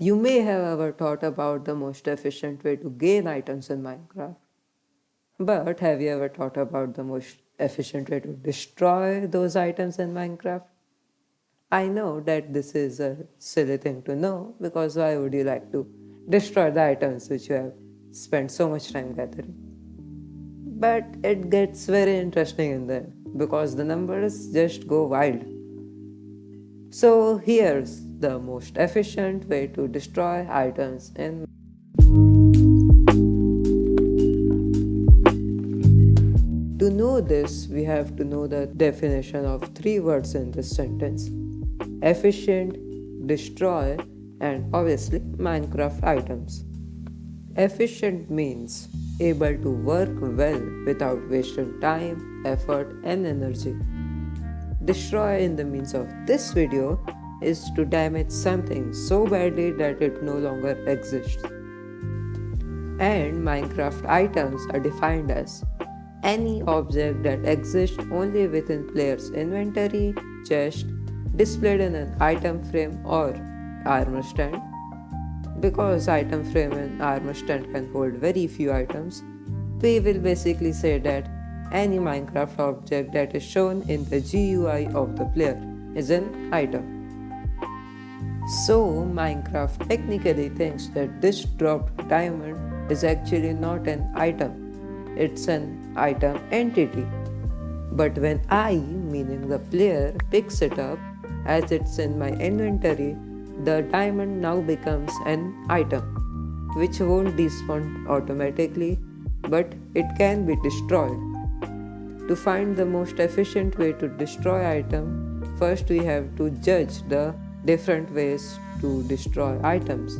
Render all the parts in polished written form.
You may have ever thought about the most efficient way to gain items in Minecraft, but have you ever thought about the most efficient way to destroy those items in Minecraft? I know that this is a silly thing to know because why would you like to destroy the items which you have spent so much time gathering? But it gets very interesting in there because the numbers just go wild. So here's the most efficient way to destroy items in. To know this, we have to know the definition of three words in this sentence: efficient, destroy, and obviously Minecraft items. Efficient means able to work well without wasting time, effort, and energy. Destroy in the means of this video is to damage something so badly that it no longer exists. And Minecraft items are defined as any object that exists only within player's inventory, chest, displayed in an item frame or armor stand. Because item frame and armor stand can hold very few items, we will basically say that any Minecraft object that is shown in the GUI of the player is an item. So Minecraft technically thinks that this dropped diamond is actually not an item, it's an item entity. But when I, meaning the player, picks it up as it's in my inventory, the diamond now becomes an item, which won't despawn automatically, but it can be destroyed. To find the most efficient way to destroy item, first we have to judge the different ways to destroy items.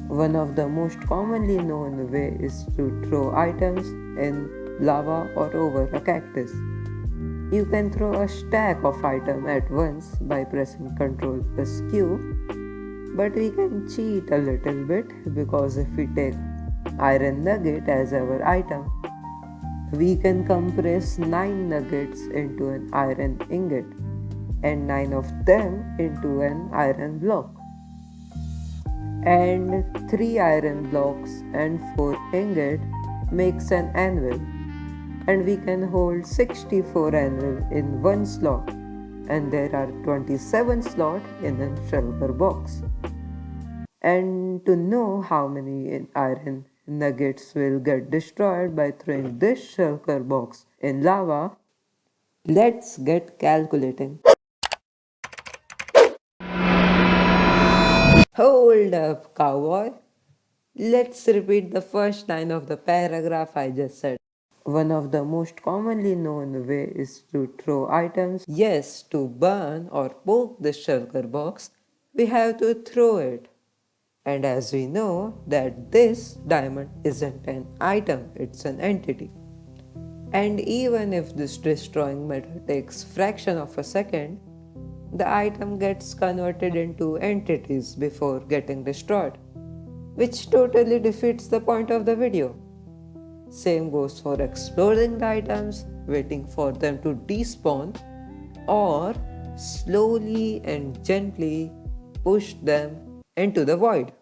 One of the most commonly known way is to throw items in lava or over a cactus. You can throw a stack of items at once by pressing Ctrl+Q, but we can cheat a little bit because if we take iron nugget as our item, we can compress 9 nuggets into an iron ingot and 9 of them into an iron block. And 3 iron blocks and 4 ingot makes an anvil, and we can hold 64 anvil in one slot, and there are 27 slots in a shulker box. And to know how many iron nuggets will get destroyed by throwing this shulker box in lava, let's get calculating. Hold up, cowboy. Let's repeat the first line of the paragraph I just said. One of the most commonly known way is to throw items. Yes, to burn or poke the shulker box, we have to throw it. And as we know that this diamond isn't an item, it's an entity. And even if this destroying method takes fraction of a second, the item gets converted into entities before getting destroyed, which totally defeats the point of the video. Same goes for exploring the items, waiting for them to despawn, or slowly and gently push them into the void.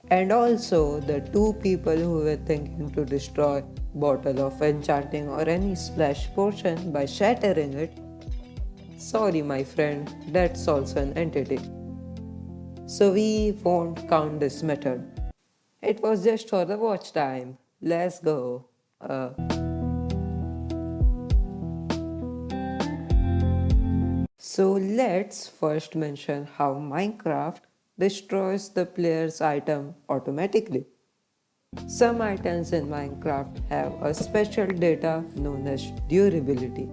And also the two people who were thinking to destroy bottle of enchanting or any splash potion by shattering it, sorry my friend, that's also an entity. So we won't count this method. It was just for the watch time. Let's go. So let's first mention how Minecraft destroys the player's item automatically. Some items in Minecraft have a special data known as durability.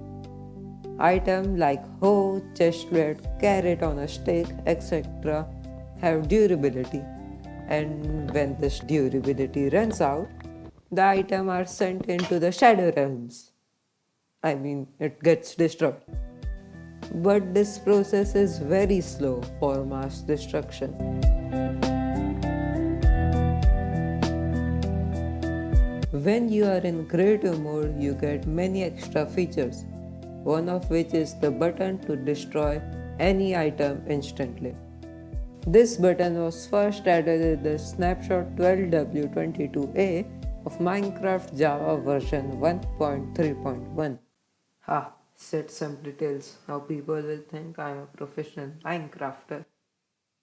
Items like hoe, chestplate, carrot on a stick, etc. have durability, and when this durability runs out, the items are sent into the shadow realms. I mean, it gets destroyed. But this process is very slow for mass destruction. When you are in creative mode, you get many extra features. one of which is the button to destroy any item instantly. This button was first added in the snapshot 12W22A of Minecraft Java version 1.3.1. Ha, said some details. Now people will think I am a professional Minecrafter.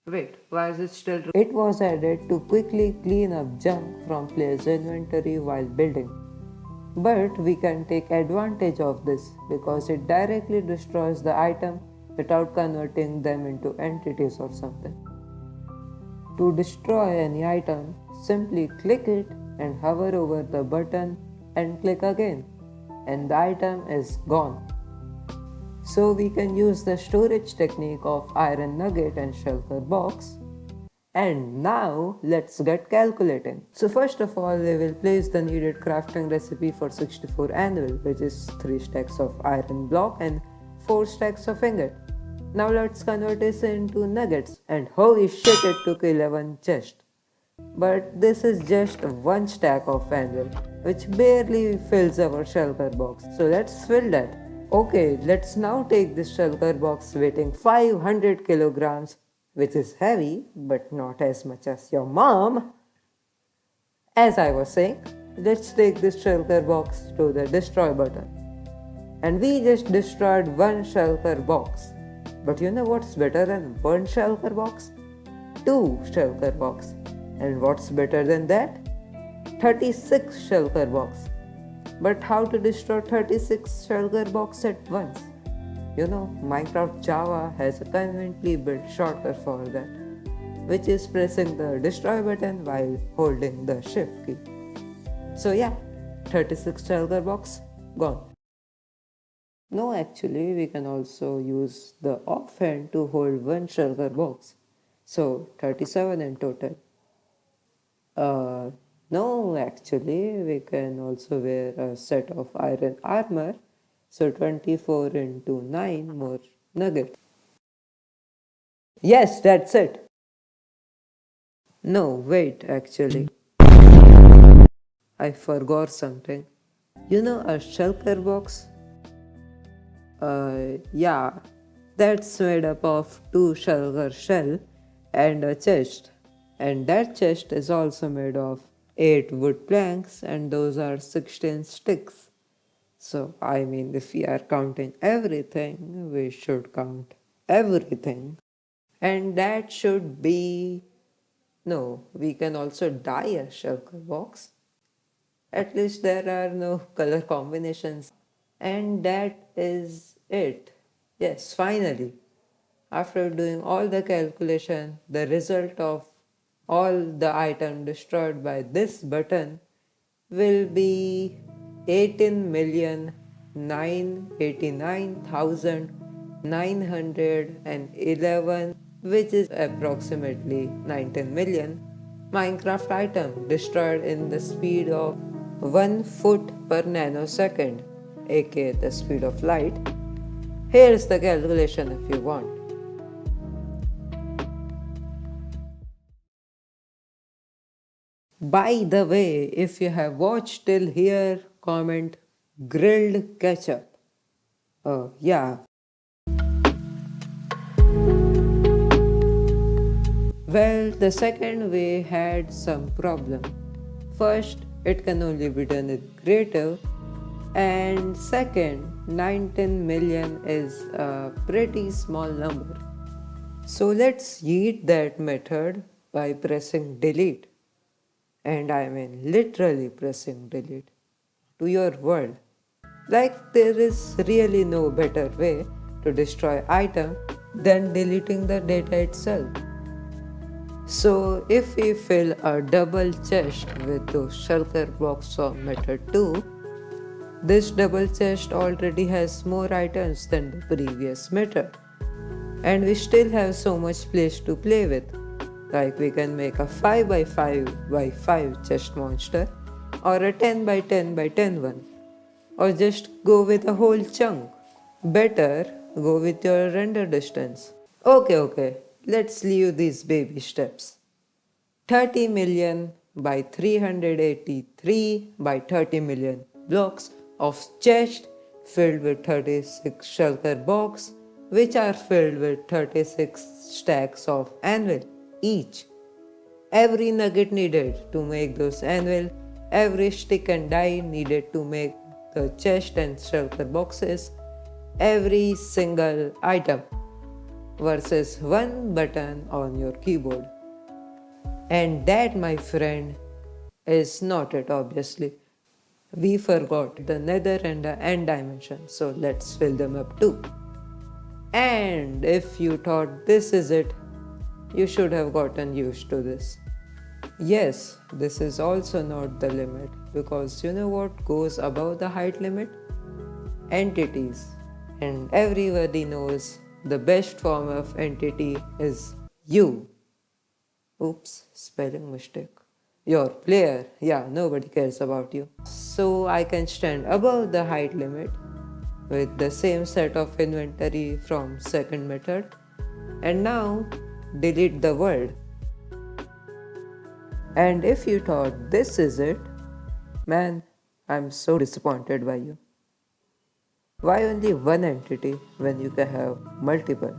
Wait, why is it still? It was added to quickly clean up junk from players' inventory while building. But we can take advantage of this because it directly destroys the item without converting them into entities or something. To destroy any item, simply click it and hover over the button and click again, and the item is gone. So we can use the storage technique of iron nugget and shulker box. And now let's get calculating. So first of all, we will place the needed crafting recipe for 64 anvil, which is 3 stacks of iron block and 4 stacks of ingot. Now let's convert this into nuggets, and holy shit, it took 11 chests. But this is just 1 stack of anvil, which barely fills our shulker box. So let's fill that. Okay, let's now take this shulker box weighing 500 kilograms, which is heavy, but not as much as your mom. As I was saying, let's take this shulker box to the destroy button. And we just destroyed 1 shulker box. But you know what's better than 1 shulker box? 2 shulker box. And what's better than that? 36 shulker box. But how to destroy 36 shulker box at once? You know, Minecraft Java has a conveniently built shortcut for that, which is pressing the destroy button while holding the shift key. So yeah, 36 shulker box gone. No, actually, we can also use the offhand to hold 1 shulker box. So 37 in total. No, actually, we can also wear a set of iron armor. So 24 into 9 more nugget. Yes, that's it. No, wait, actually. I forgot something. You know a shulker box? Yeah, that's made up of 2 shulker shell and a chest. And that chest is also made of 8 wood planks, and those are 16 sticks. So, I mean, if we are counting everything, we should count everything. And that should be. No, we can also dye a shulker box. At least there are no color combinations. And that is it. Yes, finally. After doing all the calculation, the result of all the item destroyed by this button will be 18,989,911, which is approximately 19 million Minecraft item destroyed in the speed of 1 foot per nanosecond, aka the speed of light. Here's the calculation if you want. By the way, if you have watched till here, comment grilled ketchup. Oh, yeah. Well, the second way had some problem. First, it can only be done with creative, and second, 19 million is a pretty small number. So let's yeet that method by pressing delete. And I mean literally pressing delete to your world. Like there is really no better way to destroy item than deleting the data itself. So if we fill a double chest with those shulker blocks from method 2, this double chest already has more items than the previous method. And we still have so much place to play with. Like we can make a 5x5x5 chest monster, or a 10x10x10 one, or just go with a whole chunk. Better go with your render distance. Okay, let's leave these baby steps. 30 million by 383 by 30 million blocks of chest filled with 36 shulker box, which are filled with 36 stacks of anvil each. Every nugget needed to make those anvil, every stick and die needed to make the chest and shulker boxes, every single item versus one button on your keyboard. And that, my friend, is not it, obviously. We forgot the nether and the end dimension, so let's fill them up too. And if you thought this is it, you should have gotten used to this. Yes, this is also not the limit, because you know what goes above the height limit? Entities. And everybody knows the best form of entity is you. Oops, spelling mistake. Your player, yeah, nobody cares about you. So I can stand above the height limit with the same set of inventory from second method, and now delete the world. And if you thought this is it, man, I'm so disappointed by you. Why only one entity when you can have multiple?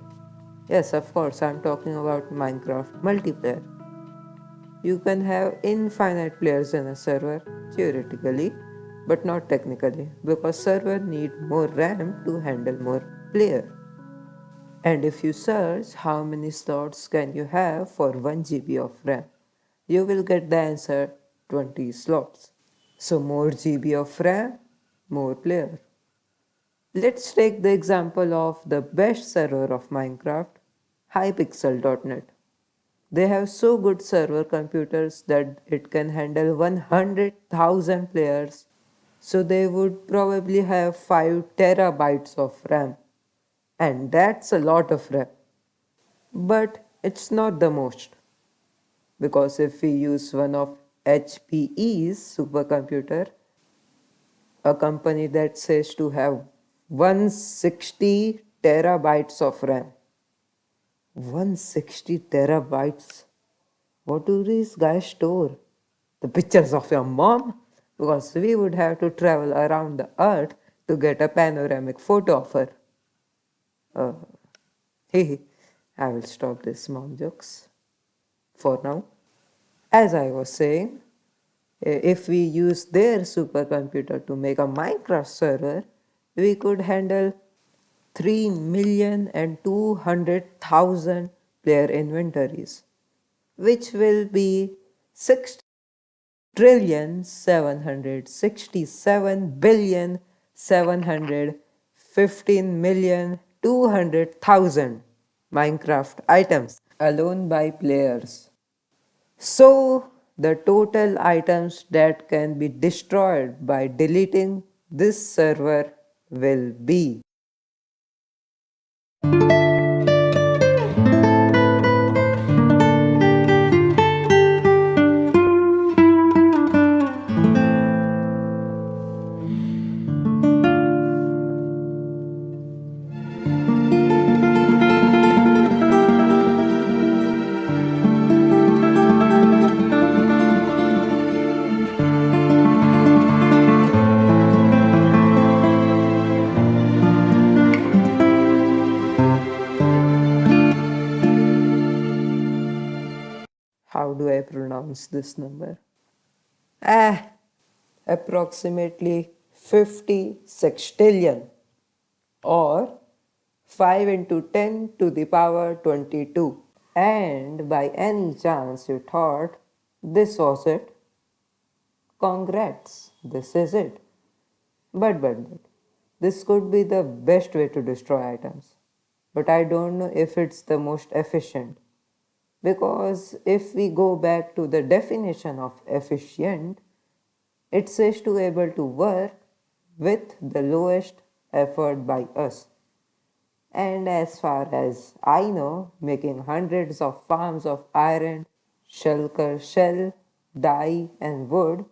Yes, of course, I'm talking about Minecraft multiplayer. You can have infinite players in a server, theoretically, but not technically, because server need more RAM to handle more player. And if you search how many slots can you have for 1 GB of RAM, you will get the answer 20 slots. So more GB of RAM, more player. Let's take the example of the best server of Minecraft, hypixel.net. They have so good server computers that it can handle 100,000 players, so they would probably have 5 terabytes of RAM. And that's a lot of RAM. But it's not the most, because if we use one of HPE's supercomputer, a company that says to have 160 terabytes of RAM. 160 terabytes. What do these guys store? The pictures of your mom? Because we would have to travel around the earth to get a panoramic photo of her. Uh, I will stop this mom jokes for now. As I was saying, if we use their supercomputer to make a Minecraft server, we could handle 3,200,000 player inventories, which will be 6,767,715,200,000 Minecraft items alone by players. So, the total items that can be destroyed by deleting this server will be how do I pronounce this number? Approximately 50 sextillion, or 5 into 10 to the power 22. And by any chance you thought this was it, congrats, this is it. But, this could be the best way to destroy items. But I don't know if it's the most efficient. Because if we go back to the definition of efficient, it says to able to work with the lowest effort by us. And as far as I know, making hundreds of farms of iron, shulker shell, dye, and wood,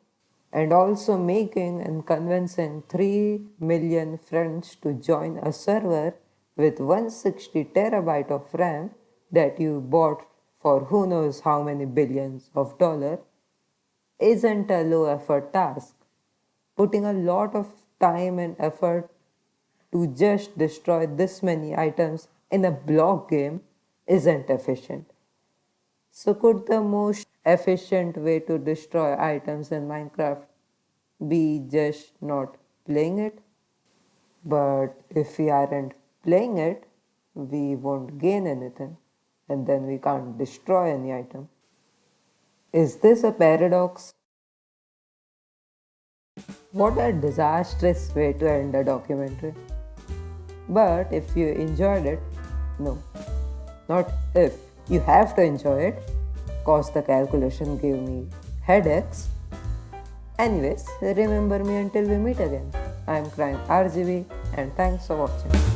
and also making and convincing 3 million friends to join a server with 160 terabyte of RAM that you bought for who knows how many billions of dollars isn't a low effort task. Putting a lot of time and effort to just destroy this many items in a block game isn't efficient. So, could the most efficient way to destroy items in Minecraft be just not playing it? But if we aren't playing it, we won't gain anything, and then we can't destroy any item. Is this a paradox? What a disastrous way to end a documentary. But if you enjoyed it, no, not if. You have to enjoy it, cause the calculation gave me headaches. Anyways, remember me until we meet again. I am CryingRGB and thanks for watching.